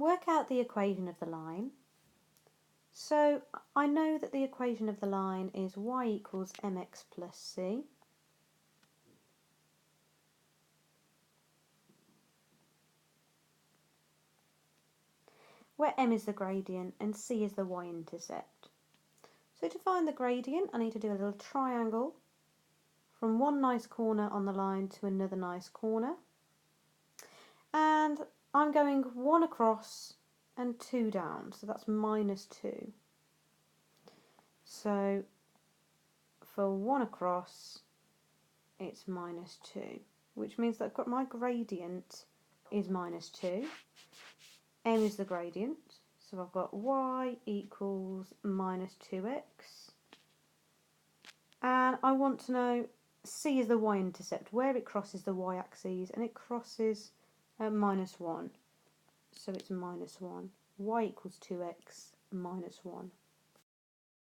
work out the equation of the line. So I know that the equation of the line is y equals mx plus c. Where m is the gradient and c is the y-intercept. So to find the gradient, I need to do a little triangle from one nice corner on the line to another nice corner. And I'm going 1 across and 2 down, so that's -2. So for 1 across, it's -2, which means that my gradient is -2. M is the gradient, so I've got y equals -2x. And I want to know c is the y-intercept, where it crosses the y-axis, and it crosses at -1. So it's -1. Y equals 2x, -1.